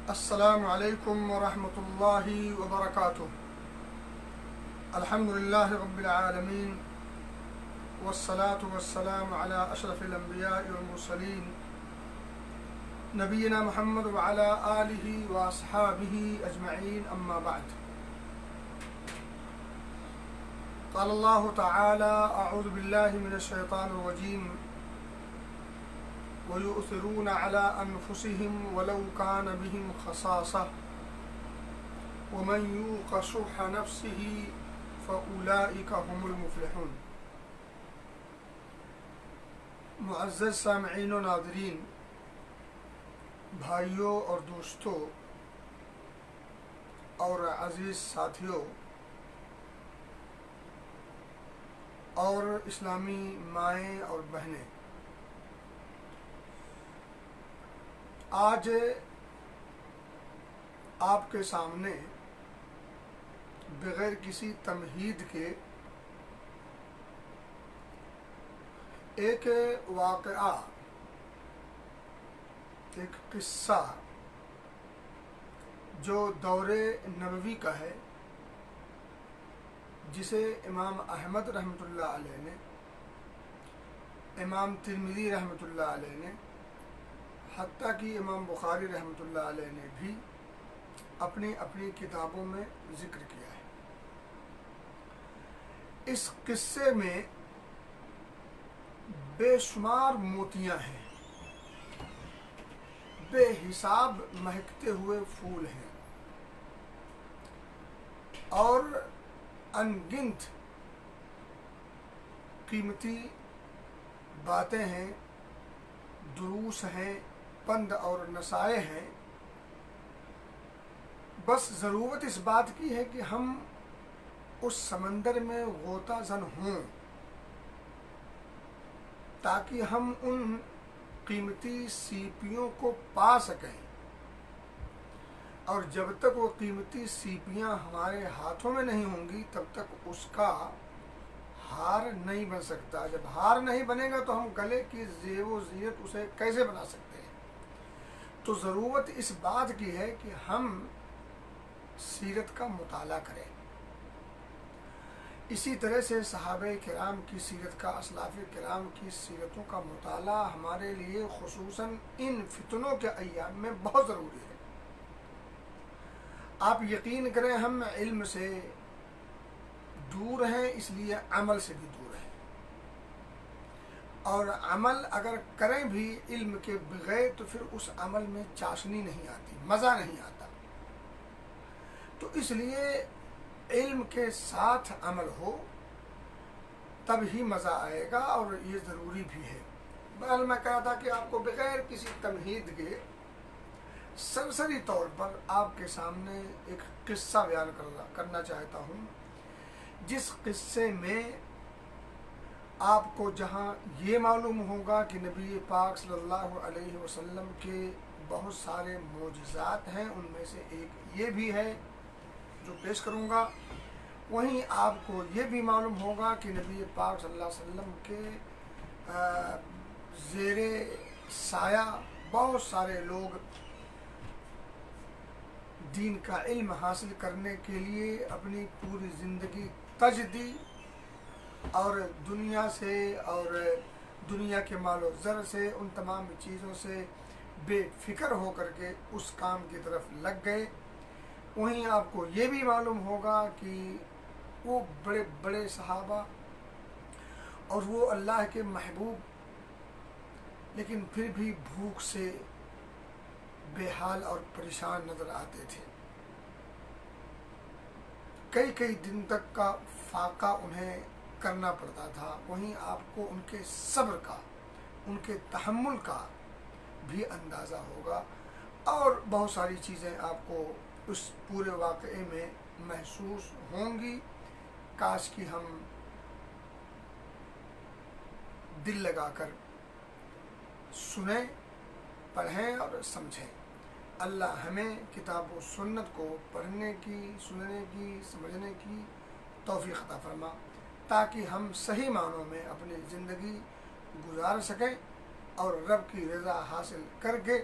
السلام علیکم ورحمۃ اللہ وبرکاتہ۔ الحمد للہ رب العالمین والصلاة والسلام علی اشرف الانبیاء والمرسلین نبینا محمد وعلی آلہ واصحابہ اجمعین، اما بعد۔ قال اللہ تعالی اعوذ باللہ من الشیطان الرجیم وَيُؤْثِرُونَ عَلَىٰ أَنفُسِهِمْ وَلَوْ كَانَ بِهِمْ خَصَاصَةٌ وَمَنْ يُوقَ شُحَّ نَفْسِهِ فَأُولَٰئِكَ هُمُ الْمُفْلِحُونَ۔ معزز سامعین و ناظرین، بھائیوں اور دوستوں اور عزیز ساتھیوں اور اسلامی مائیں اور بہنیں، آج آپ کے سامنے بغیر کسی تمہید کے ایک واقعہ، ایک قصہ جو دور نبوی کا ہے، جسے امام احمد رحمۃ اللہ علیہ نے، امام ترمذی رحمۃ اللہ علیہ نے، حتیٰ کہ امام بخاری رحمۃ اللہ علیہ نے بھی اپنی اپنی کتابوں میں ذکر کیا ہے۔ اس قصے میں بے شمار موتیاں ہیں، بے حساب مہکتے ہوئے پھول ہیں اور ان گنت قیمتی باتیں ہیں، دروس ہیں، پند اور نصائح ہیں۔ بس ضرورت اس بات کی ہے کہ ہم اس سمندر میں غوطہ زن ہوں، تاکہ ہم ان قیمتی سیپیوں کو پا سکیں، اور جب تک وہ قیمتی سیپیاں ہمارے ہاتھوں میں نہیں ہوں گی تب تک اس کا ہار نہیں بن سکتا۔ جب ہار نہیں بنے گا تو ہم گلے کی زیب و زینت اسے کیسے بنا سکتے ہیں؟ تو ضرورت اس بات کی ہے کہ ہم سیرت کا مطالعہ کریں۔ اسی طرح سے صحابہ کرام کی سیرت کا، اسلاف کرام کی سیرتوں کا مطالعہ ہمارے لیے خصوصاً ان فتنوں کے ایام میں بہت ضروری ہے۔ آپ یقین کریں، ہم علم سے دور ہیں، اس لیے عمل سے بھی دور ہیں، اور عمل اگر کریں بھی علم کے بغیر تو پھر اس عمل میں چاشنی نہیں آتی، مزہ نہیں آتا۔ تو اس لیے علم کے ساتھ عمل ہو تب ہی مزہ آئے گا، اور یہ ضروری بھی ہے۔ بہرحال میں کہا تھا کہ آپ کو بغیر کسی تمہید کے سرسری طور پر آپ کے سامنے ایک قصہ بیان کرنا چاہتا ہوں، جس قصے میں آپ کو جہاں یہ معلوم ہوگا کہ نبی پاک صلی اللہ علیہ وسلم کے بہت سارے معجزات ہیں، ان میں سے ایک یہ بھی ہے جو پیش کروں گا، وہیں آپ کو یہ بھی معلوم ہوگا کہ نبی پاک صلی اللہ علیہ وسلم کے زیر سایہ بہت سارے لوگ دین کا علم حاصل کرنے کے لیے اپنی پوری زندگی تج دی، اور دنیا سے اور دنیا کے مال و زر سے، ان تمام چیزوں سے بے فکر ہو کر کے اس کام کی طرف لگ گئے۔ وہیں آپ کو یہ بھی معلوم ہوگا کہ وہ بڑے بڑے صحابہ اور وہ اللہ کے محبوب، لیکن پھر بھی بھوک سے بے حال اور پریشان نظر آتے تھے۔ کئی کئی دن تک کا فاقہ انہیں کرنا پڑتا تھا۔ وہیں آپ کو ان کے صبر کا، ان کے تحمل کا بھی اندازہ ہوگا، اور بہت ساری چیزیں آپ کو اس پورے واقعے میں محسوس ہوں گی۔ کاش کہ ہم دل لگا کر سنیں، پڑھیں اور سمجھیں۔ اللہ ہمیں کتاب و سنت کو پڑھنے کی، سننے کی، سمجھنے کی توفیق عطا فرما، تاکہ ہم صحیح معنوں میں اپنی زندگی گزار سکیں اور رب کی رضا حاصل کر کے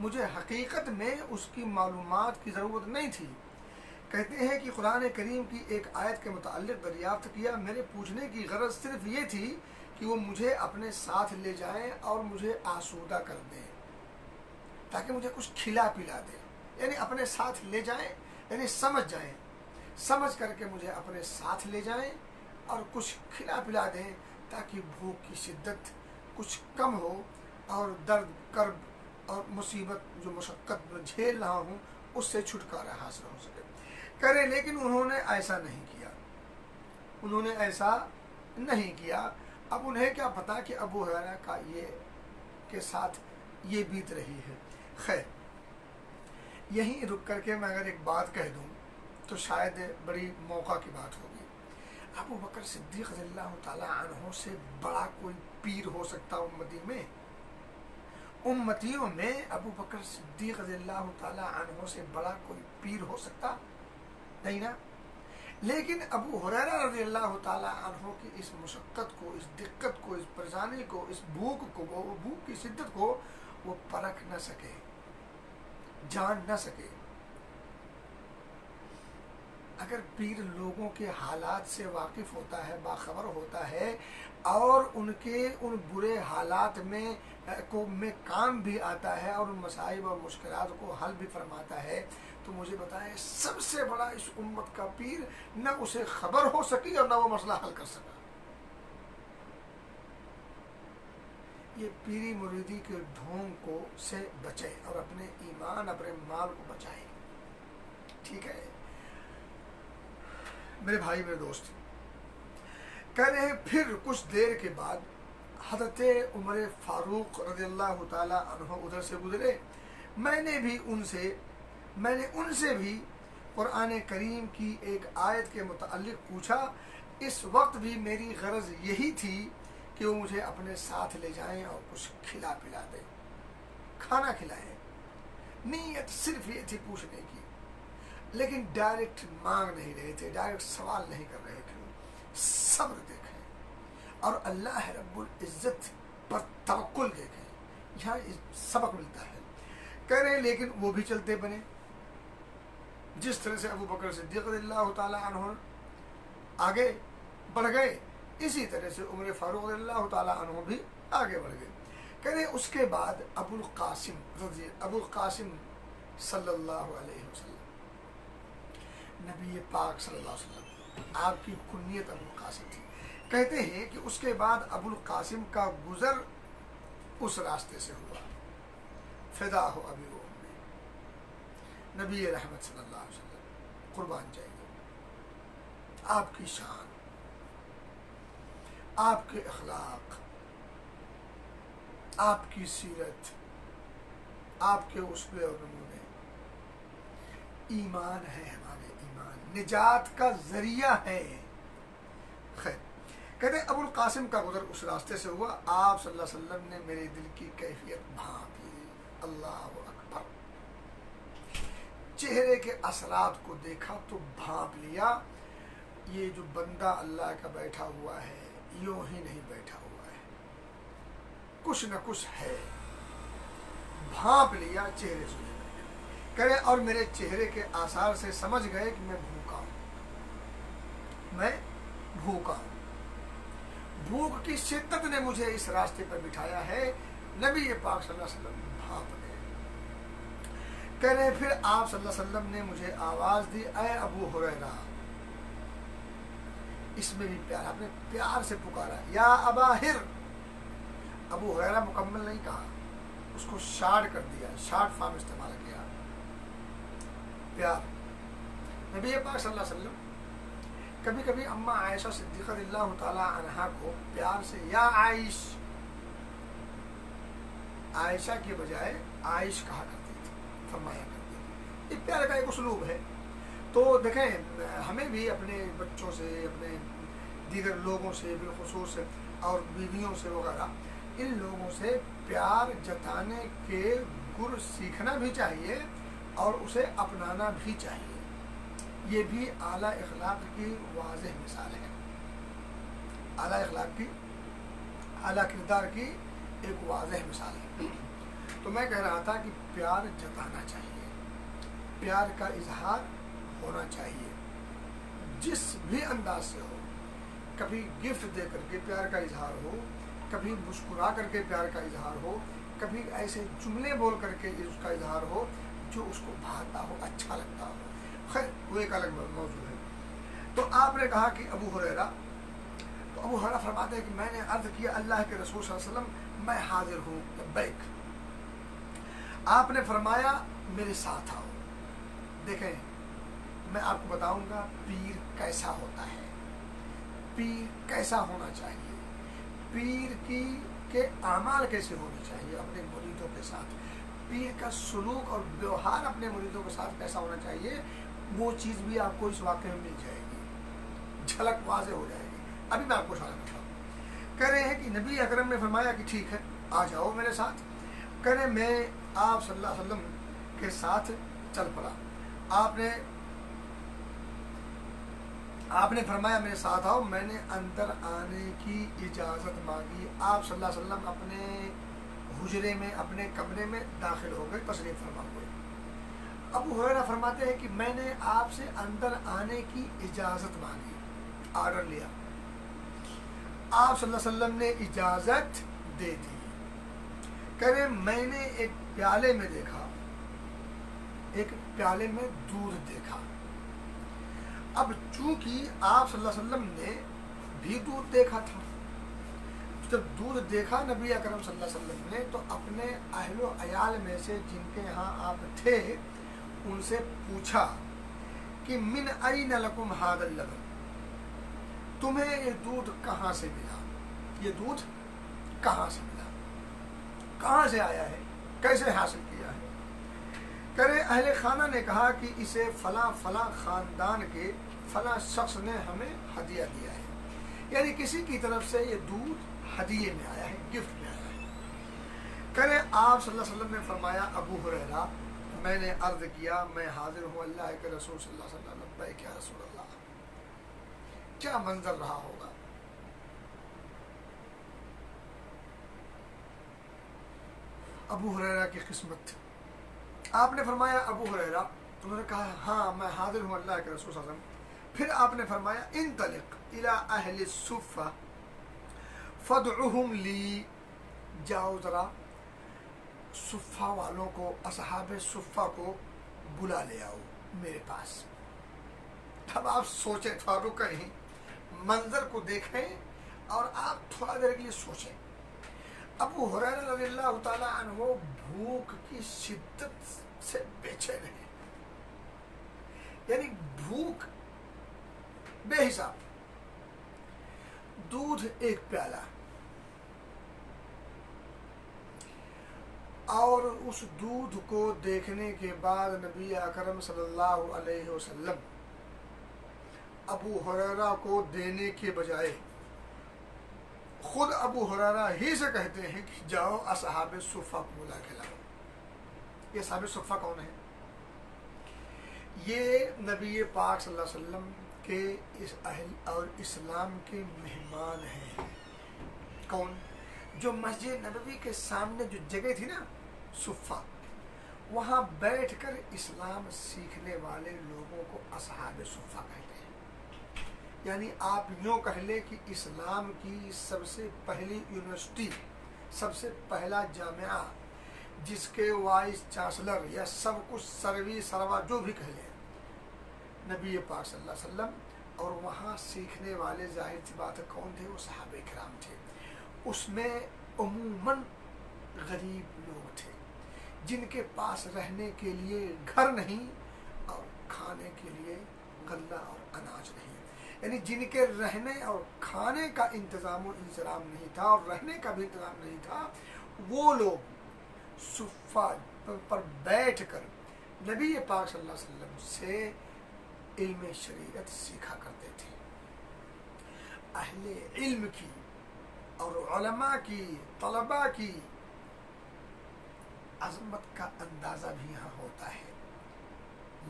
مجھے حقیقت میں اس کی معلومات کی ضرورت نہیں تھی۔ کہتے ہیں کہ قرآن کریم کی ایک آیت کے متعلق دریافت کیا، میرے پوچھنے کی غرض صرف یہ تھی کہ وہ مجھے اپنے ساتھ لے جائیں اور مجھے آسودہ کر دیں، تاکہ مجھے کچھ کھلا پلا دیں، یعنی اپنے ساتھ لے جائیں، یعنی سمجھ کر کے مجھے اپنے ساتھ لے جائیں اور کچھ کھلا پلا دیں، تاکہ بھوک کی شدت کچھ کم ہو اور درد کرب اور مصیبت جو مشقت میں جھیل رہا ہوں اس سے چھٹکارا حاصل ہو سکے۔ کرے لیکن انہوں نے ایسا نہیں کیا۔ اب انہیں کیا پتا کہ ابو ہریرہ کا یہ کے ساتھ یہ بیت رہی ہے۔ خیر، یہیں رک کر کے میں اگر ایک بات کہہ دوں تو شاید بڑی موقع کی بات ہوگی۔ ابو بکر صدیق رضی اللہ تعالی عنہ سے بڑا کوئی پیر ہو سکتا امتیوں میں ابو بکر صدیق رضی اللہ تعالی عنہ سے بڑا کوئی پیر ہو سکتا نہیں نا؟ لیکن ابو ہریرہ رضی اللہ تعالی عنہ کی اس مشقت کو، اس دقت کو، اس پریشانی کو، اس بھوک کی شدت کو وہ پرکھ نہ سکے، جان نہ سکے۔ اگر پیر لوگوں کے حالات سے واقف ہوتا ہے، باخبر ہوتا ہے اور ان کے ان برے حالات میں کام بھی آتا ہے اور ان مسائب اور مشکلات کو حل بھی فرماتا ہے، تو مجھے بتائیں سب سے بڑا اس امت کا پیر نہ اسے خبر ہو سکی اور نہ وہ مسئلہ حل کر سکا۔ یہ پیری مریدی کے ڈھونگ کو سے بچے اور اپنے ایمان، اپنے مال کو بچائے۔ ٹھیک ہے میرے بھائی، میرے دوست، کہہ رہے ہیں پھر کچھ دیر کے بعد حضرت عمر فاروق رضی اللہ تعالی عنہ ادھر سے گزرے۔ میں نے ان سے بھی قرآن کریم کی ایک آیت کے متعلق پوچھا۔ اس وقت بھی میری غرض یہی تھی کہ وہ مجھے اپنے ساتھ لے جائیں اور کچھ کھلا پلا دیں، کھانا کھلائیں۔ نیت صرف یہ تھی پوچھنے کی، لیکن ڈائریکٹ مانگ نہیں رہے تھے، ڈائریکٹ سوال نہیں کر رہے تھے۔ صبر دیکھیں اور اللہ رب العزت پر توکل دیکھیں، یہاں سبق ملتا ہے۔ کہہ رہے ہیں لیکن وہ بھی چلتے بنے، جس طرح سے ابو بکر صدیق رضی اللہ تعالی عنہ آگے بڑھ گئے، اسی طرح سے عمر فاروق رضی اللہ تعالی عنہ بھی آگے بڑھ گئے۔ کہہ رہے اس کے بعد ابو القاسم صلی اللہ علیہ وسلم، نبی پاک صلی اللہ علیہ وسلم، آپ کی کنیت ابو القاسم تھی۔ کہتے ہیں کہ اس کے بعد ابو القاسم کا گزر اس راستے سے ہوا، فدا ہو ابی و امی، نبی رحمت صلی اللہ علیہ وسلم قربان جائیے۔ آپ کی شان، آپ کے اخلاق، آپ کی سیرت، آپ کے اسوے اور نمونے ایمان ہے، ہمارے ایمان نجات کا ذریعہ ہے۔ خیر، کہتے ہیں ابو القاسم کا گزر اس راستے سے ہوا، آپ صلی اللہ علیہ وسلم نے میرے دل کی کیفیت بھانپ لی۔ اللہ اکبر، چہرے کے اثرات کو دیکھا تو بھانپ لیا، یہ جو بندہ اللہ کا بیٹھا ہوا ہے یوں ہی نہیں بیٹھا ہوا ہے، کچھ نہ کچھ ہے۔ بھانپ لیا چہرے سے، کرے اور میرے چہرے کے آثار سے سمجھ گئے کہ میں بھوکا ہوں۔ بھوک کی شدت نے مجھے اس راستے پر بٹھایا ہے۔ نبی پاک صلی اللہ علیہ وسلم بھانپ گئے۔ کہہ رہے پھر آپ صلی اللہ علیہ وسلم نے مجھے آواز دی، اے ابو ہریرہ۔ اس میں بھی پیار، آپ نے پیار سے پکارا، یا ابا ہر۔ ابو ہریرہ مکمل نہیں کہا، اس کو شارٹ کر دیا، شارٹ فارم استعمال کیا، پیار۔ نبی پاک صلی اللہ علیہ وسلم کبھی کبھی اما عائشہ صدیقہ رضی اللہ تعالی عنہا کو پیار سے یا عائشہ کے بجائے عائش کہا کرتی تھی، فرمایا کرتی تھی۔ یہ پیار کا ایک اسلوب ہے۔ تو دیکھیں ہمیں بھی اپنے بچوں سے، اپنے دیگر لوگوں سے بالخصوص اور بیویوں سے وغیرہ، ان لوگوں سے پیار جتانے کے گر سیکھنا بھی چاہیے اور اسے اپنانا بھی چاہیے۔ یہ بھی اعلیٰ اخلاق کی واضح مثال ہے، اعلیٰ اخلاق کی، اعلیٰ کردار کی ایک واضح مثال ہے۔ تو میں کہہ رہا تھا کہ پیار جتانا چاہیے، پیار کا اظہار ہونا چاہیے جس بھی انداز سے ہو، کبھی گفٹ دے کر کے پیار کا اظہار ہو، کبھی مسکرا کر کے پیار کا اظہار ہو، کبھی ایسے جملے بول کر کے اس کا اظہار ہو جو اس کو بھاتا ہو، اچھا لگتا ہو۔ خیر وہ ایک الگ موضوع ہے۔ تو آپ نے کہا کہ ابو ہریرہ، تو ابو ہریرہ فرماتے ہیں کہ میں نے عرض کیا اللہ کے رسول صلی اللہ علیہ وسلم میں حاضر ہوں لبیک۔ آپ نے فرمایا میرے ساتھ آؤ۔ دیکھیں میں آپ کو بتاؤں گا پیر کیسا ہوتا ہے، پیر کیسا ہونا چاہیے، پیر کے اعمال کیسے ہونے چاہیے اپنے مریدوں کے ساتھ، پیر کا سلوک اور ویوہار اپنے مریدوں کے ساتھ کیسا ہونا چاہیے، وہ چیز بھی آپ کو اس واقعے میں مل جائے گی، جھلک واضح ہو جائے گی۔ ابھی میں آپ کو اشارہ کرتا ہوں۔ کہہ رہے ہیں کہ نبی اکرم نے فرمایا کہ ٹھیک ہے آ جاؤ میرے ساتھ۔ کہہ رہے میں آپ صلی اللہ علیہ وسلم کے ساتھ چل پڑا۔ آپ نے فرمایا میرے ساتھ آؤ۔ میں نے اندر آنے کی اجازت مانگی۔ آپ صلی اللہ علیہ وسلم اپنے حجرے میں، اپنے کمرے میں داخل ہو گئے، تشریف فرما ہوئے۔ ابو ہریرہ فرماتے ہیں کہ میں نے آپ سے اندر آنے کی اجازت مانگی، آرڈر لیا، آپ صلی اللہ علیہ وسلم نے اجازت دے دی۔ کہہ رہے میں نے ایک پیالے میں دیکھا، ایک پیالے میں دودھ دیکھا۔ اب چونکہ آپ صلی اللہ علیہ وسلم نے بھی دودھ دیکھا تھا، جب دودھ دیکھا نبی اکرم صلی اللہ علیہ وسلم نے تو اپنے اہل و عیال میں سے جن کے یہاں آپ تھے ان سے پوچھا کہ من این لکم ھذا اللبن، تمہیں یہ دودھ کہاں سے ملا، یہ دودھ کہاں سے ملا، کہاں سے آیا ہے، کیسے حاصل کیا ہے؟ کرے اہل خانہ نے کہا کہ اسے فلاں فلاں خاندان کے فلاں شخص نے ہمیں ہدیہ دیا ہے، یعنی کسی کی طرف سے یہ دودھ ہدیے میں آیا ہے، گفٹ میں آیا ہے۔ کرے آپ صلی اللہ علیہ وسلم نے فرمایا ابو ہریرہ میں نے عرض کیا میں حاضر ہوں اللہ کے رسول صلی اللہ علیہ وسلم، لبیک یا رسول اللہ۔ کیا منظر رہا ہوگا، ابو ہریرہ کی قسمت۔ آپ نے فرمایا ابو ہریرہ، انہوں نے کہا ہاں میں حاضر ہوں اللہ کے رسول صلی اللہ علیہ وسلم۔ پھر آپ نے فرمایا انطلق الی اہل الصفہ فادعهم لی، جاؤ ذرا صفہ والوں کو، اصحاب صفہ کو بلا لے آؤ میرے پاس۔ اب آپ سوچیں، تھوڑا رکیں، منظر کو دیکھیں اور آپ تھوڑا دیر کے لیے سوچیں۔ ابو ہریرہ رضی اللہ تعالی عنہ بھوک کی شدت سے بے چین ہیں، یعنی بھوک بے حساب۔ دودھ ایک پیالہ اور اس دودھ کو دیکھنے کے بعد نبی اکرم صلی اللہ علیہ وسلم ابو ہریرہ کو دینے کے بجائے خود ابو ہریرہ ہی سے کہتے ہیں کہ جاؤ اصحاب صفہ کو بلا کے لاؤ۔ یہ اصحاب صفہ کون ہے؟ یہ نبی پاک صلی اللہ علیہ وسلم کے اس اہل اور اسلام کے مہمان ہیں۔ کون؟ جو مسجد نبوی کے سامنے جو جگہ تھی نا صفہ، وہاں بیٹھ کر اسلام سیکھنے والے لوگوں کو اصحاب صفہ کہتے ہیں۔ یعنی آپ یوں کہہ لیں کہ اسلام کی سب سے پہلی یونیورسٹی، سب سے پہلا جامعہ جس کے وائس چانسلر یا سب کچھ سروی سروا جو بھی کہہ لیں، نبی پاک صلی اللہ علیہ وسلم، اور وہاں سیکھنے والے ظاہر سی بات ہے کون تھے؟ وہ صحابہ کرام تھے۔ اس میں عموماً غریب لوگ تھے جن کے پاس رہنے کے لیے گھر نہیں اور کھانے کے لیے غلہ اور اناج نہیں، یعنی جن کے رہنے اور کھانے کا انتظام و انتظام نہیں تھا اور رہنے کا بھی انتظام نہیں تھا، وہ لوگ صفہ پر بیٹھ کر نبی پاک صلی اللہ علیہ وسلم سے علم شریعت سیکھا کرتے تھے۔ اہل علم کی اور علماء کی، طلباء کی عظمت کا اندازہ بھی یہاں ہوتا ہے،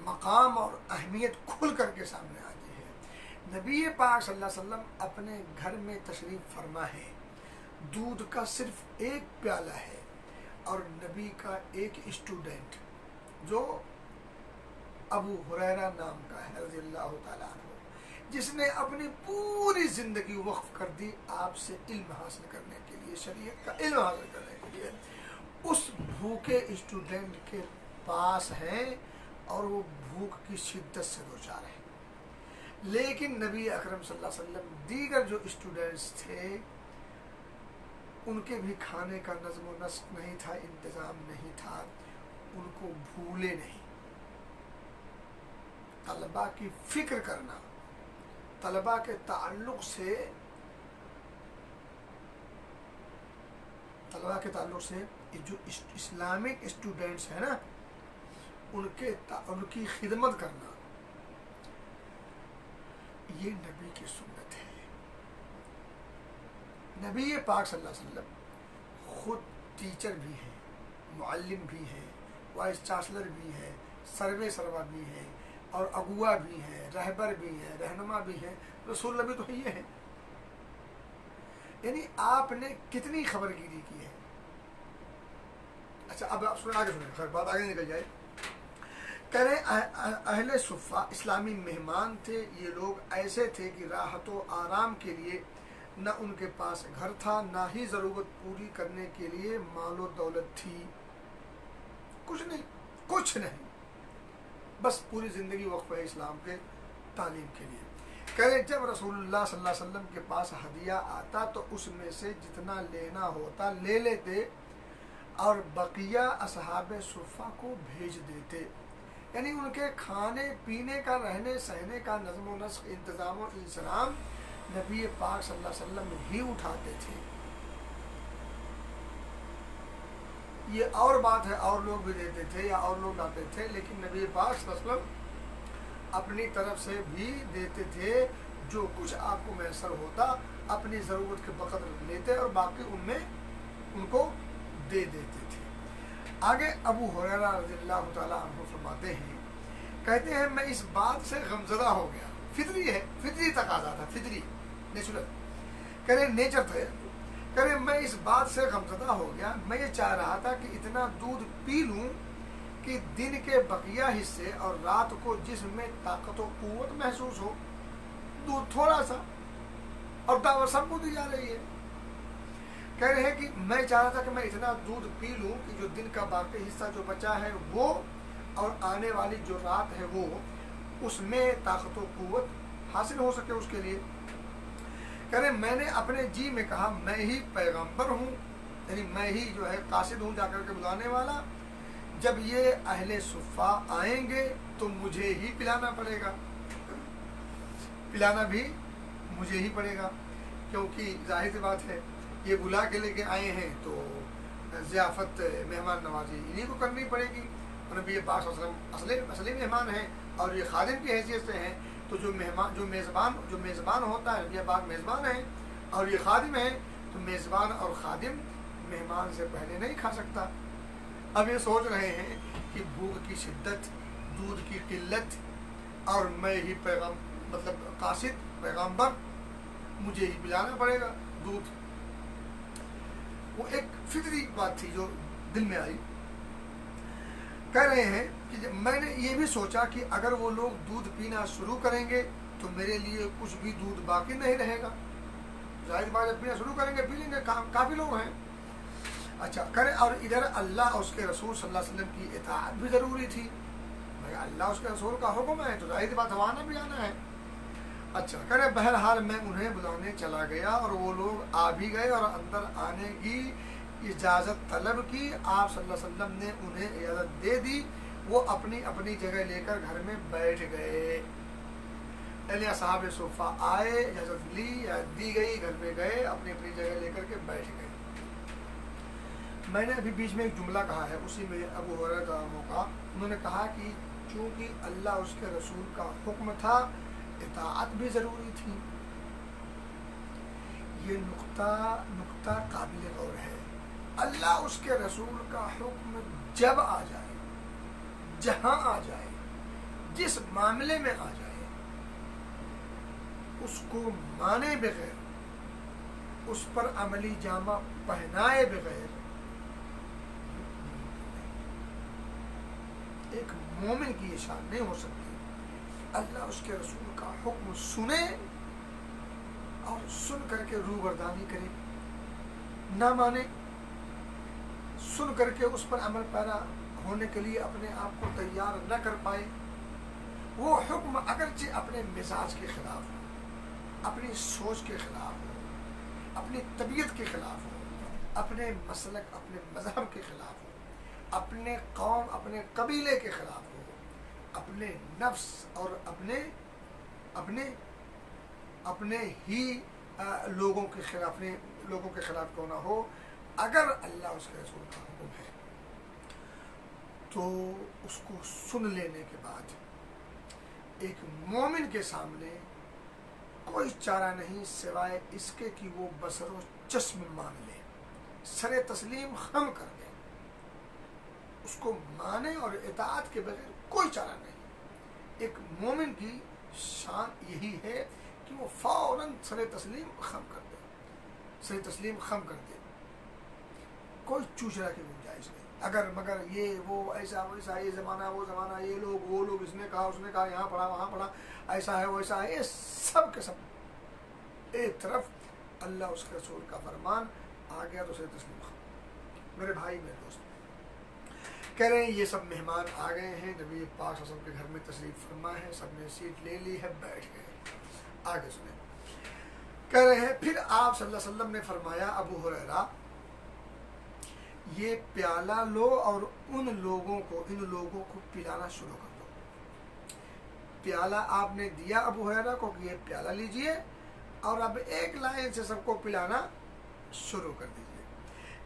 مقام اور اہمیت کھل کر کے سامنے آتی ہے۔ نبی پاک صلی اللہ علیہ وسلم اپنے گھر میں تشریف فرما ہے، دودھ کا صرف ایک پیالہ ہے اور نبی کا ایک اسٹوڈنٹ جو ابو ہریرہ نام کا ہے رضی اللہ تعالیٰ عنہ، جس نے اپنی پوری زندگی وقف کر دی آپ سے علم حاصل کرنے کے لیے، شریعت کا علم حاصل کرنے کے لیے، اس بھوکے اسٹوڈنٹ کے پاس ہیں اور وہ بھوک کی شدت سے دوچار ہیں۔ لیکن نبی اکرم صلی اللہ علیہ وسلم دیگر جو اسٹوڈنٹس تھے ان کے بھی کھانے کا نظم و نسق نہیں تھا، انتظام نہیں تھا، ان کو بھولے نہیں۔ طلباء کی فکر کرنا، طلباء کے تعلق سے جو اسلامک اسٹوڈنٹس ہیں نا ان کی خدمت کرنا، یہ نبی کی سنت ہے۔ نبی پاک صلی اللہ علیہ وسلم خود ٹیچر بھی ہیں، معلم بھی ہیں، وائس چانسلر بھی ہیں، سروے سروا بھی ہیں، اور اگوا بھی ہیں، رہبر بھی ہیں، رہنما بھی ہیں، رسول نبی تو یہ ہیں۔ یعنی آپ نے کتنی خبر گیری کی ہے۔ اچھا اب آپ سنیں، آگے سنیں، خیر بات آگے نکل جائے۔ کہہ رہے اہل صفہ اسلامی مہمان تھے، یہ لوگ ایسے تھے کہ راحت و آرام کے لیے نہ ان کے پاس گھر تھا، نہ ہی ضرورت پوری کرنے کے لیے مال و دولت تھی، کچھ نہیں، بس پوری زندگی وقف ہے اسلام کے تعلیم کے لیے۔ کہہ رہے جب رسول اللہ صلی اللہ علیہ وسلم کے پاس ہدیہ آتا تو اس میں سے جتنا لینا ہوتا لے لیتے اور بقیہ اصحاب صفہ کو بھیج دیتے۔ یعنی ان کے کھانے پینے کا، رہنے سہنے کا نظم و نسق، انتظام و انسلام نبی پاک صلی اللہ علیہ وسلم ہی اٹھاتے تھے۔ یہ اور بات ہے اور لوگ بھی دیتے تھے یا اور لوگ لاتے تھے، لیکن نبی پاک صلی اللہ علیہ وسلم اپنی طرف سے بھی دیتے تھے، جو کچھ آپ کو میسر ہوتا اپنی ضرورت کے بقدر لیتے اور باقی ان کو دے دیتے تھے۔ آگے ابو ہریرہ رضی اللہ تعالیٰ عنہ فرماتے ہیں، کہتے ہیں میں اس بات سے غمزدہ ہو گیا، فطری ہے، فطری تقاضا تھا، فطری نیچرل، کرے نیچر تھے، کرے میں اس بات سے غمزدہ ہو گیا، میں یہ چاہ رہا تھا کہ اتنا دودھ پی لوں کہ دن کے بقیہ حصے اور رات کو جسم میں طاقت و قوت محسوس ہو۔ دودھ تھوڑا سا اور دعوت سب کو دی جا رہی ہے۔ کہہ رہے ہیں کہ میں چاہ رہا تھا کہ میں اتنا دودھ پی لوں کہ جو دن کا باقی حصہ جو بچا ہے وہ اور آنے والی جو رات ہے وہ، اس میں طاقت و قوت حاصل ہو سکے اس کے لیے۔ کہہ رہے میں نے اپنے جی میں کہا میں ہی پیغمبر ہوں، یعنی میں ہی جو ہے قاصد ہوں جا کر کے بلانے والا، جب یہ اہل صفہ آئیں گے تو مجھے ہی پلانا پڑے گا، پلانا بھی مجھے ہی پڑے گا، کیونکہ ظاہر سی بات ہے یہ بلا کے لے کے آئے ہیں تو ضیافت مہمان نوازی انہیں کو کرنی پڑے گی۔ اور نبی پاک صلی اللہ علیہ وسلم اصلی مہمان ہیں اور یہ خادم کی حیثیت سے ہیں، تو جو میزبان ہوتا ہے، نبی پاک میزبان ہیں اور یہ خادم ہیں، تو میزبان اور خادم مہمان سے پہلے نہیں کھا سکتا۔ اب یہ سوچ رہے ہیں کہ بھوک کی شدت، دودھ کی قلت، اور میں ہی قاصد پیغمبر، مجھے ہی پلانا پڑے گا دودھ۔ وہ ایک فطری بات تھی جو دل میں آئی۔ کہہ رہے ہیں کہ میں نے یہ بھی سوچا کہ اگر وہ لوگ دودھ پینا شروع کریں گے تو میرے لیے کچھ بھی دودھ باقی نہیں رہے گا۔ ظاہر بات جب پینا شروع کریں گے پی لیں گے، کافی لوگ ہیں۔ اچھا کرے، اور ادھر اللہ اور اس کے رسول صلی اللہ علیہ وسلم کی اطاعت بھی ضروری تھی، اللہ اس کے رسول کا حکم ہے تو ظاہر بات آنا بھی آنا ہے۔ اچھا کرے، بہرحال میں انہیں بلانے چلا گیا اور وہ لوگ آ بھی گئے اور اندر آنے کی اجازت طلب کی۔ آپ صلی اللہ علیہ وسلم نے انہیں اجازت دے دی، وہ اپنی اپنی جگہ لے کر گھر میں بیٹھ گئے۔ یعنی اصحاب صفہ آئے، اجازت دی گئی، گھر میں گئے، اپنی اپنی جگہ لے کر کے بیٹھ گئے۔ میں نے ابھی بیچ میں ایک جملہ کہا ہے، اسی میں ابو ہریرہ کا موقع، انہوں نے کہا کہ چونکہ اللہ اس کے رسول کا حکم تھا، اطاعت بھی ضروری تھی۔ یہ نقطہ قابل غور ہے۔ اللہ اس کے رسول کا حکم جب آ جائے، جہاں آ جائے، جس معاملے میں آ جائے، اس کو مانے بغیر، اس پر عملی جامہ پہنائے بغیر ایک مومن کی یہ شان نہیں ہو سکتی۔ اللہ اس کے رسول کا حکم سنے اور سن کر کے روگردانی کرے، نہ مانے، سن کر کے اس پر عمل پیرا ہونے کے لیے اپنے آپ کو تیار نہ کر پائے، وہ حکم اگرچہ اپنے مزاج کے خلاف ہو، اپنی سوچ کے خلاف ہو، اپنی طبیعت کے خلاف ہو، اپنے مسلک اپنے مذہب کے خلاف ہو، اپنے قوم اپنے قبیلے کے خلاف ہو، اپنے نفس اور اپنے ہی لوگوں کے خلاف کیوں نہ ہو، اگر اللہ اس کے رسول کا حکم ہے تو اس کو سن لینے کے بعد ایک مومن کے سامنے کوئی چارہ نہیں سوائے اس کے کہ وہ بصر و چشم مان لے، سر تسلیم خم کر دے، اس کو مانے اور اطاعت کے بغیر کوئی چارہ نہیں۔ ایک مومن کی شان یہی ہے کہ وہ فوراً سر تسلیم خم کر دے، کوئی چوچرا کی گنجائش نہیں، اگر مگر یہ وہ ایسا ویسا، یہ زمانہ وہ زمانہ، یہ لوگ وہ لوگ، اس نے کہا یہاں پڑھا وہاں پڑھا، ایسا ہے ویسا ہے، یہ سب کے سب ایک طرف، اللہ اس کے رسول کا فرمان آ گیا تو سر تسلیم خم۔ میرے بھائی میرے دوست کہہ رہے ہیں یہ سب مہمان آ گئے ہیں، نبی پاک صلی اللہ علیہ وسلم کے گھر میں تشریف فرما ہے، سب نے سیٹ لے لی ہے، بیٹھ گئے۔ آگے سنیں، کہہ رہے ہیں پھر آپ صلی اللہ علیہ وسلم نے فرمایا ابو ہریرہ یہ پیالہ لو اور ان لوگوں کو پلانا شروع کر دو۔ پیالہ آپ نے دیا ابو ہریرہ کو کہ یہ پیالہ لیجئے اور اب ایک لائن سے سب کو پلانا شروع کر دیجئے۔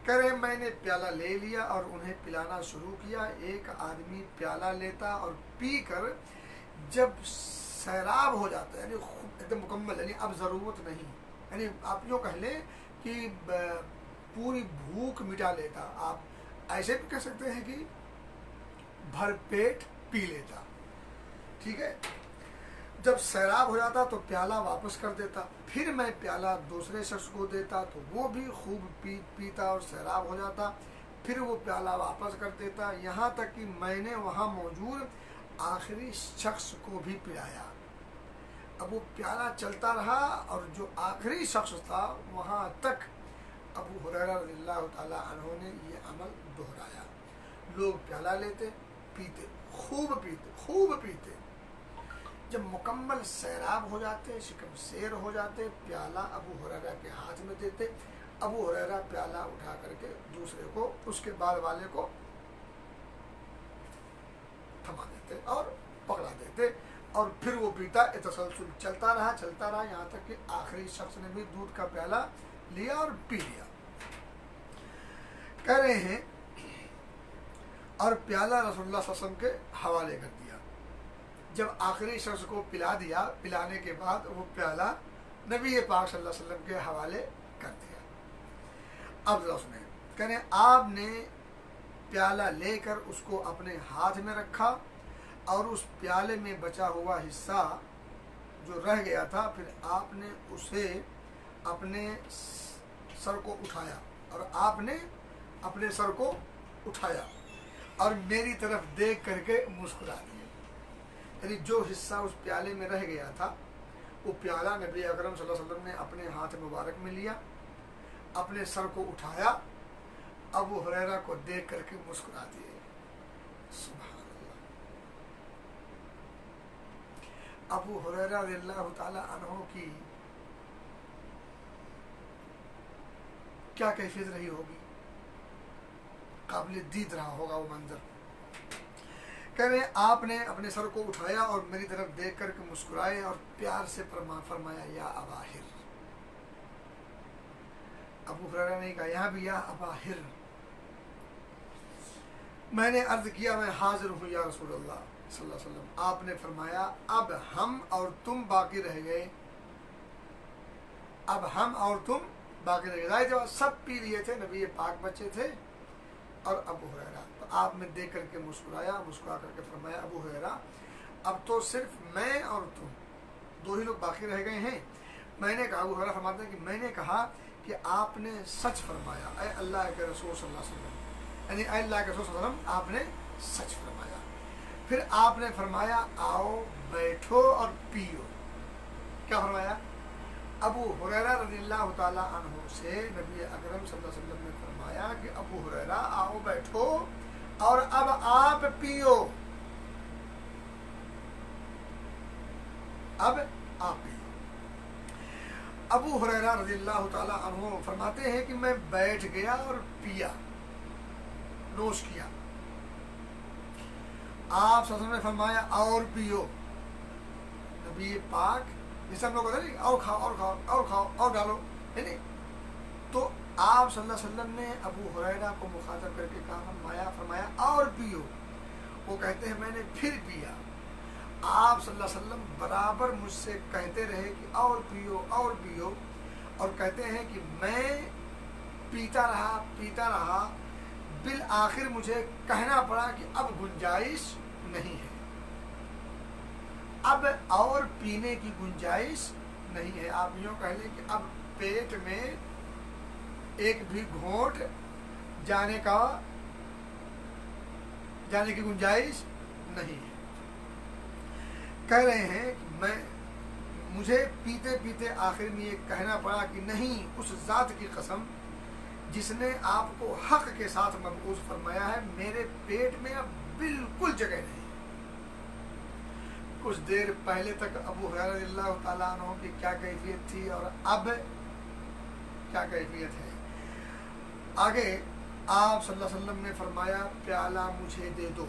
کہہ رہے میں نے پیالہ لے لیا اور انہیں پلانا شروع کیا۔ ایک آدمی پیالہ لیتا اور پی کر جب سیراب ہو جاتا ہے، یعنی ایک دم مکمل، یعنی اب ضرورت نہیں، یعنی آپ یوں کہہ لیں کہ پوری بھوک مٹا لیتا، آپ ایسے بھی کہہ سکتے ہیں کہ بھر پیٹ پی لیتا، ٹھیک ہے۔ جب سیراب ہو جاتا تو پیالہ واپس کر دیتا، پھر میں پیالہ دوسرے شخص کو دیتا تو وہ بھی خوب پیتا اور سیراب ہو جاتا، پھر وہ پیالہ واپس کر دیتا، یہاں تک کہ میں نے وہاں موجود آخری شخص کو بھی پلایا۔ اب وہ پیالہ چلتا رہا اور جو آخری شخص تھا وہاں تک ابو ہریرہ رضی اللہ تعالیٰ عنہ نے یہ عمل دہرایا۔ لوگ پیالہ لیتے، پیتے، خوب پیتے، جب مکمل سیراب ہو جاتے، شکم سیر ہو جاتے، پیالہ ابو ہریرہ کے ہاتھ میں دیتے، ابو ہریرہ پیالہ اٹھا کر کے دوسرے کو، اس کے بعد والے کو تھما دیتے اور پکڑا دیتے، اور پھر وہ پیتا، تسلسل چلتا رہا یہاں تک کہ آخری شخص نے بھی دودھ کا پیالہ لیا اور پی لیا۔ کہہ رہے ہیں اور پیالہ رسول اللہ صلی اللہ علیہ وسلم کے حوالے کر دیا۔ جب آخری شخص کو پلا دیا، پلانے کے بعد وہ پیالہ نبی پاک صلی اللہ علیہ وسلم کے حوالے کر دیا۔ اب ذرا سنیں، کہہ رہے ہیں آپ نے پیالہ لے کر اس کو اپنے ہاتھ میں رکھا اور اس پیالے میں بچا ہوا حصہ جو رہ گیا تھا، پھر آپ نے اسے اپنے سر کو اٹھایا، اور آپ نے اپنے سر کو اٹھایا اور میری طرف دیکھ کر کے مسکرا دیے، یعنی جو حصہ اس پیالے میں رہ گیا تھا وہ پیالہ نبی اکرم صلی اللہ علیہ وسلم نے اپنے ہاتھ مبارک میں لیا، اپنے سر کو اٹھایا، ابو ہریرہ کو دیکھ کر کے مسکرا دیے۔ سبحان اللہ۔ ابو ہریرہ رضی اللہ تعالی عنہ کی کیا کیفیت رہی ہوگی، قابل دید رہا ہوگا وہ منظر۔ کہہ رہے ہیں آپ نے اپنے سر کو اٹھایا اور میری طرف دیکھ کر کے مسکرائے اور پیار سے فرمایا یا ابا ہر۔ ابو ہریرہ نے کہا یہاں بھی یا ابا ہر۔ میں نے عرض کیا میں حاضر ہوں یا رسول اللہ صلی اللہ علیہ وسلم۔ آپ نے فرمایا اب ہم اور تم باقی رہ گئے، ظاہر جب سب پی لیے تھے، نبی پاک بچے تھے اور ابو ہریرہ، تو آپ نے دیکھ کر کے مسکرا کر کے فرمایا ابو ہریرہ اب تو صرف میں اور تم دو ہی لوگ باقی رہ گئے ہیں۔ میں نے کہا، ابو ہریرہ فرماتے ہیں کہ میں نے کہا کہ آپ نے سچ فرمایا اے اللہ کے رسول صلی اللہ علیہ وسلم، یعنی اے اللہ کے رسول صلی اللہ علیہ وسلم آپ نے سچ فرمایا۔ پھر آپ نے فرمایا آؤ بیٹھو اور پیو. کیا فرمایا؟ ابو ہریرہ رضی اللہ تعالیٰ عنہ سے نبی اکرم صلی اللہ علیہ وسلم نے فرمایا کہ ابو ہریرہ آؤ بیٹھو اور اب آپ پیو. اب آپ پیو. ابو ہریرہ رضی اللہ تعالیٰ عنہ فرماتے ہیں کہ میں بیٹھ گیا اور پیا، نوش کیا. آپ صلی اللہ علیہ وسلم نے فرمایا اور پیو. نبی پاک جیسے ہم لوگ ہوتا ہے اور کھاؤ اور کھاؤ اور کھاؤ اور ڈالو، ہے نہیں؟ تو آپ صلی اللہ علیہ وسلم نے ابو ہریرہ کو مخاطب کر کے کہا، فرمایا اور پیو. وہ کہتے ہیں میں نے پھر پیا. آپ صلی اللہ علیہ وسلم برابر مجھ سے کہتے رہے کہ اور پیو اور پیو، اور کہتے ہیں کہ میں پیتا رہا بالآخر مجھے کہنا پڑا کہ اب گنجائش نہیں ہے، اب اور پینے کی گنجائش نہیں ہے. آپ یوں کہہ لیں کہ اب پیٹ میں ایک بھی گھونٹ جانے کی گنجائش نہیں ہے. کہہ رہے ہیں کہ مجھے پیتے پیتے آخر میں یہ کہنا پڑا کہ نہیں، اس ذات کی قسم جس نے آپ کو حق کے ساتھ مبعوث فرمایا ہے، میرے پیٹ میں اب بالکل جگہ نہیں. کچھ دیر پہلے تک ابو ہریرہ رضی اللہ تعالیٰ عنہ کی کیا کیفیت تھی اور اب کیا کیفیت ہے. آگے آپ صلی اللہ علیہ وسلم نے فرمایا پیالہ مجھے دے دو.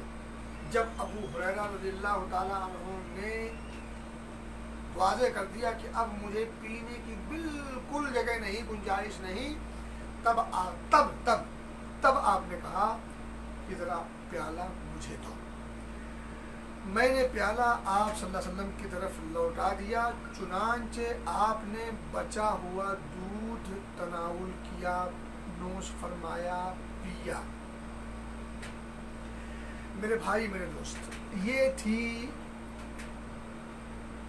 جب ابو ہریرہ رضی اللہ تعالیٰ عنہ نے واضح کر دیا کہ اب مجھے پینے کی بالکل جگہ نہیں، گنجائش نہیں، تب آپ نے کہا کہ ذرا پیالہ مجھے دو. میں نے پیالہ آپ صلی اللہ علیہ وسلم کی طرف لوٹا دیا. چنانچہ آپ نے بچا ہوا دودھ تناول کیا، نوش فرمایا، پیا. میرے بھائی میرے دوست، یہ تھی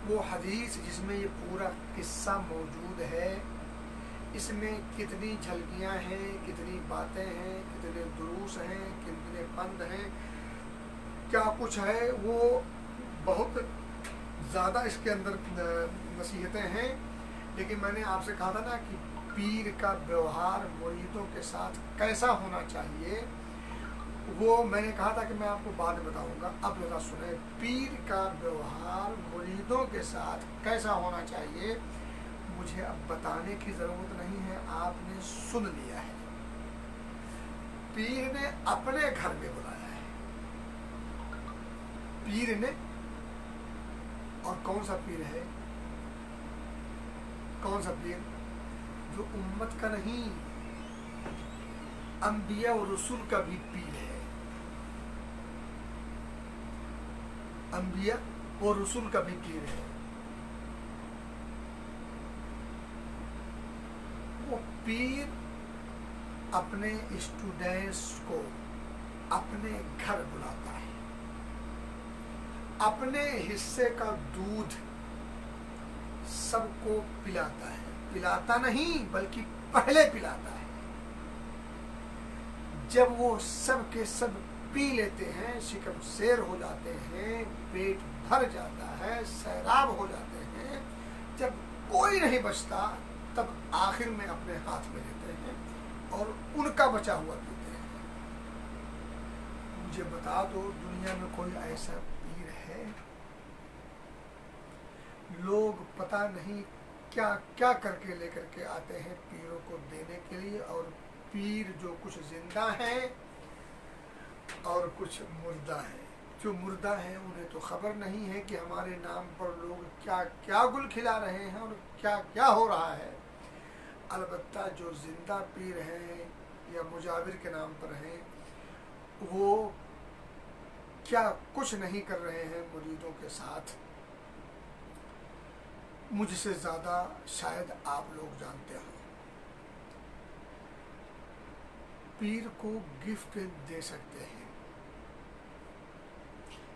وہ حدیث جس میں یہ پورا قصہ موجود ہے. اس میں کتنی جھلکیاں ہیں، کتنی باتیں ہیں، کتنے دروس ہیں، کتنے پند ہیں، کیا کچھ ہے. وہ بہت زیادہ اس کے اندر نصیحتیں ہیں. لیکن میں نے آپ سے کہا تھا نا کہ پیر کا ویوہار مریدوں کے ساتھ کیسا ہونا چاہیے، وہ میں نے کہا تھا کہ میں آپ کو بعد میں بتاؤں گا. اب ذرا سنیں، پیر کا ویوہار مریدوں کے ساتھ کیسا ہونا چاہیے مجھے اب بتانے کی ضرورت نہیں ہے، آپ نے سن لیا ہے. پیر نے اپنے گھر میں بلایا ہے. پیر نے، اور کون سا پیر ہے؟ کون سا پیر؟ جو امت کا نہیں، انبیاء و رسول کا بھی پیر ہے. انبیاء و رسول کا بھی پیر ہے. وہ پیر اپنے اسٹوڈنٹس کو اپنے گھر بلاتا ہے، اپنے حصے کا دودھ سب کو پلاتا ہے. پلاتا نہیں بلکہ پہلے پلاتا ہے. جب وہ سب کے سب پی لیتے ہیں، شکم سیر ہو جاتے ہیں، پیٹ بھر جاتا ہے، سیراب ہو جاتے ہیں، جب کوئی نہیں بچتا تب آخر میں اپنے ہاتھ میں لیتے ہیں اور ان کا بچا ہوا پیتے ہیں. مجھے بتا دو دنیا میں کوئی ایسا پیر ہے؟ لوگ پتہ نہیں کیا کیا کر کے آتے ہیں پیروں کو دینے کے لیے، اور پیر جو کچھ زندہ ہیں اور کچھ مردہ ہیں. جو مردہ ہیں انہیں تو خبر نہیں ہے کہ ہمارے نام پر لوگ کیا کیا گل کھلا رہے ہیں اور کیا کیا ہو رہا ہے. البتہ جو زندہ پیر ہیں یا مجاور کے نام پر ہیں، وہ کیا کچھ نہیں کر رہے ہیں مریدوں کے ساتھ. مجھ سے زیادہ شاید آپ لوگ جانتے ہوں. پیر کو گفٹ دے سکتے ہیں،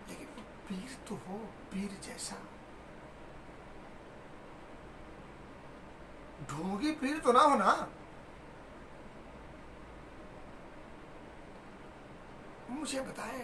لیکن پیر تو ہو پیر جیسا. ڈھونگی پیر تو نہ ہونا. مجھے بتائیں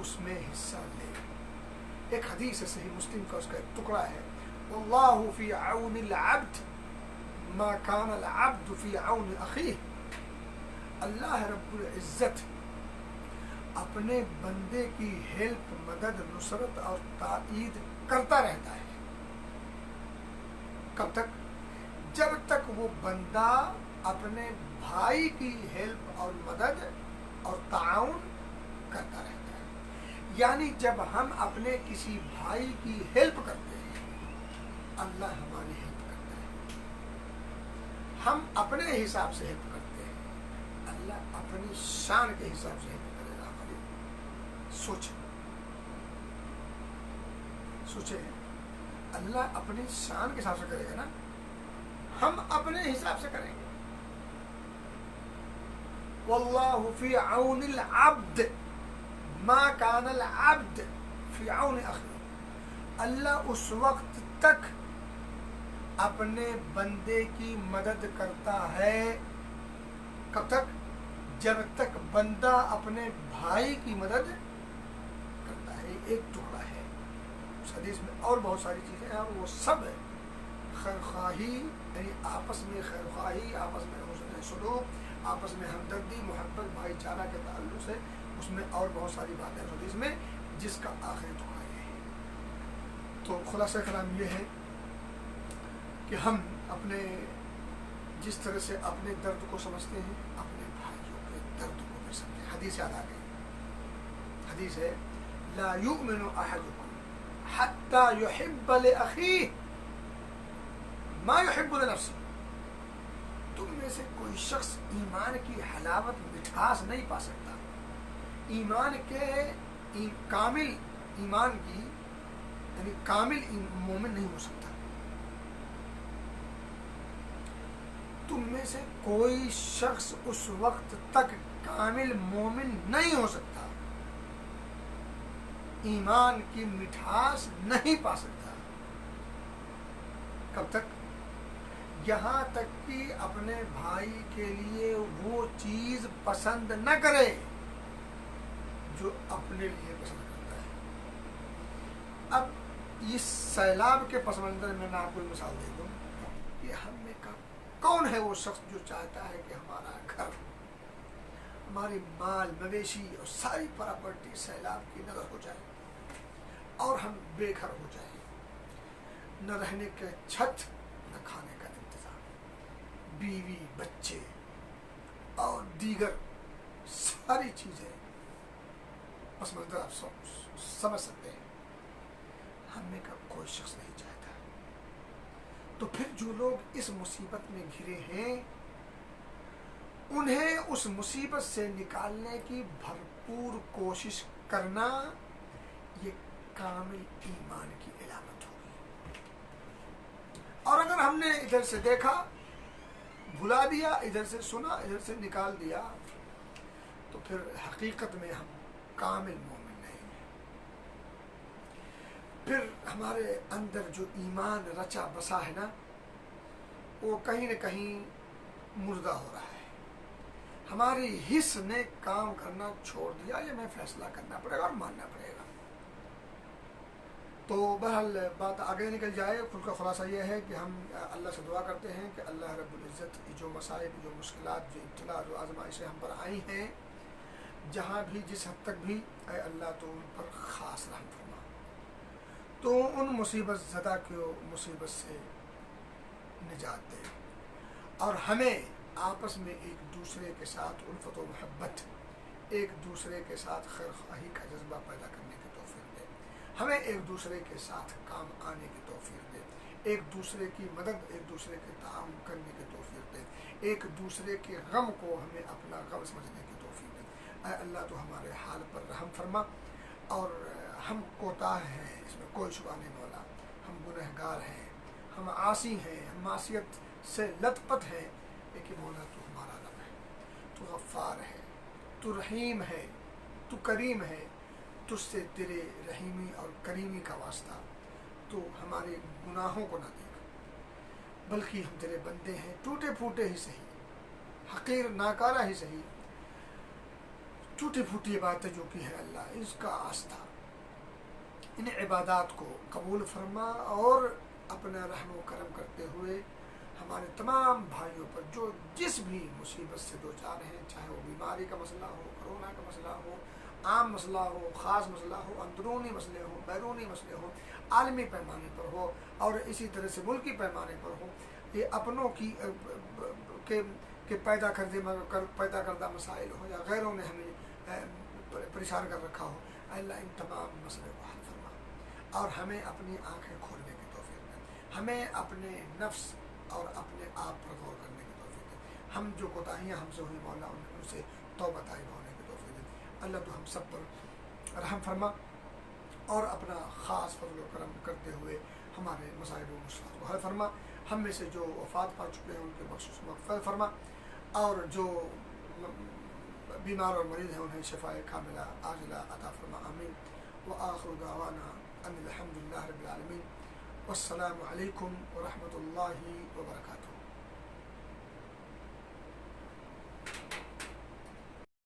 اس میں حصہ لے. ایک حدیث ہے صحیح مسلم کا، اس کا ایک ٹکڑا ہے، واللہ فی عون العبد ما کان العبد فی عون اخیہ. اللہ رب العزت اپنے بندے کی ہیلپ، مدد، نصرت اور تائید کرتا رہتا ہے. کب تک؟ جب تک وہ بندہ اپنے بھائی کی ہیلپ اور مدد اور تعاون کرتا رہتا ہے. یعنی جب ہم اپنے کسی بھائی کی ہیلپ کرتے ہیں، اللہ ہماری ہیلپ کرتا ہے. ہم اپنے حساب سے ہیلپ کرتے ہیں، اللہ اپنی شان کے حساب سے ہیلپ کرے گا ہماری. سوچے اللہ اپنی شان کے حساب سے کرے گا نا، ہم اپنے حساب سے کریں گے. واللہ فی عون العبد ما کان العبد فی عون اخیہ. اللہ اس وقت تک اپنے بندے کی مدد کرتا ہے. کب تک؟ جب تک بندہ اپنے بھائی کی مدد کرتا ہے. ایک ٹکڑا ہے. اس حدیث میں اور بہت ساری چیزیں ہیں، اور وہ سب خیر خواہی، یعنی آپس میں خیر خواہی، آپس میں حسن سلوک، آپس میں ہمدردی، محبت، بھائی چارہ کے تعلق سے اس میں اور بہت ساری باتیں ہیں حدیث میں، جس کا آخری ٹکڑا یہ ہے. تو خلاصہ کلام یہ ہے کہ ہم اپنے جس طرح سے اپنے درد کو سمجھتے ہیں، اپنے بھائیوں کے درد کو بھی سمجھیں. حدیث یاد آ گئی. حدیث ہے لا یؤمن احدکم حتی یحب لأخیہ ما یحب لنفسہ. تم میں سے کوئی شخص ایمان کی حلاوت، مٹھاس نہیں پا سکتا، ایمان کے کامل ایمان کی یعنی کامل مومن نہیں ہو سکتا. تم میں سے کوئی شخص اس وقت تک کامل مومن نہیں ہو سکتا، ایمان کی مٹھاس نہیں پا سکتا. کب تک؟ یہاں تک کہ اپنے بھائی کے لیے وہ چیز پسند نہ کرے جو اپنے لیے پسند کرتا ہے. اب اس سیلاب کے پس منظر میں آپ کو ایک مثال دے دوں کہ ہم میں کون ہے وہ شخص جو چاہتا ہے کہ ہمارا گھر، ہماری مال مویشی اور ساری پراپرٹی سیلاب کی نظر ہو جائے اور ہم بے گھر ہو جائیں، نہ رہنے کے چھت، نہ کھانے کا انتظام، بیوی، بچے اور دیگر ساری چیزیں پس منظر آپ سمجھ سکتے ہیں. ہم میں کا کوئی شخص نہیں چاہتا. تو پھر جو لوگ اس مصیبت میں گھرے ہیں، انہیں اس مصیبت سے نکالنے کی بھرپور کوشش کرنا یہ کامل ایمان کی علامت ہوگی. اور اگر ہم نے ادھر سے دیکھا، بھلا دیا، ادھر سے سنا، ادھر سے نکال دیا، تو پھر حقیقت میں ہم کامل مومن نہیں ہیں. پھر ہمارے اندر جو ایمان رچا بسا ہے نا، وہ کہیں نہ کہیں مردہ ہو رہا ہے. ہماری حس نے کام کرنا چھوڑ دیا. یہ ہمیں فیصلہ کرنا پڑے گا اور ماننا پڑے گا. تو بہرحال بات آگے نکل جائے. ان کا خلاصہ یہ ہے کہ ہم اللہ سے دعا کرتے ہیں کہ اللہ رب العزت جو مسائل، جو مشکلات، جو ابتلا، جو آزمائشیں ہم پر آئی ہیں، جہاں بھی جس حد تک بھی، اے اللہ تو ان پر خاص رحم فرما. تو ان مصیبت زدہ کو مصیبت سے نجات دے، اور ہمیں آپس میں ایک دوسرے کے ساتھ الفت و محبت، ایک دوسرے کے ساتھ خیر خواہی کا جذبہ پیدا کرنے کی توفیق دے. ہمیں ایک دوسرے کے ساتھ کام آنے کی توفیق دے، ایک دوسرے کی مدد، ایک دوسرے کے تعاون کرنے کی توفیق دے، ایک دوسرے کے غم کو ہمیں اپنا غم سمجھنے کی توفیق دے. اے اللہ تو ہمارے حال پر رحم فرما. اور ہم کوتاہ ہیں، اس میں کوئی شبہ نہیں مولا. ہم گنہگار ہیں، ہم عاصی ہیں، ہم معصیت سے لت پت ہیں. لیکن مولا تو ہمارا رب ہے، تو غفار ہے، تو رحیم ہے، تو کریم ہے. تجھ سے تیرے رحیمی اور کریمی کا واسطہ، تو ہمارے گناہوں کو نہ دیکھ، بلکہ ہم تیرے بندے ہیں، ٹوٹے پھوٹے ہی صحیح، حقیر ناکارہ ہی صحیح. ٹوٹی پھوٹی باتیں جو کی ہے اللہ اس کا آستہ ان عبادات کو قبول فرما، اور اپنا رحم و کرم کرتے ہوئے ہمارے تمام بھائیوں پر جو جس بھی مصیبت سے دو چار ہیں، چاہے وہ بیماری کا مسئلہ ہو، کرونا کا مسئلہ ہو، عام مسئلہ ہو، خاص مسئلہ ہو، اندرونی مسئلے ہوں، بیرونی مسئلے ہوں، عالمی پیمانے پر ہو اور اسی طرح سے ملکی پیمانے پر ہو، یہ اپنوں کی کہ پیدا کردہ مسائل ہو یا غیروں نے ہمیں پریشان کر رکھا ہو، اللہ ان تمام مسئلے کو حل فرما اور ہمیں اپنی آنکھیں کھولنے کی توفیق دے، ہمیں اپنے نفس اور اپنے آپ پر غور کرنے کی توفیق دے، ہم جو کوتاہیاں ہم سے ہوئی مولا ان سے توبہ طائب ہونے کی توفیق دے۔ اللہ تو ہم سب پر رحم فرما اور اپنا خاص فضل و کرم کرتے ہوئے ہمارے مصائب و مشکلات کو حل فرما، ہم میں سے جو وفات پا چکے ہیں ان کے بخشش مغفرت فرما، اور جو بیمار اور مریض ہیں انہیں شفاء کاملہ عاجلہ عطا فرما، آمین۔ وآخر دعوانا ان الحمد للہ رب العالمین، والسلام علیکم ورحمۃ اللہ وبرکاتہ۔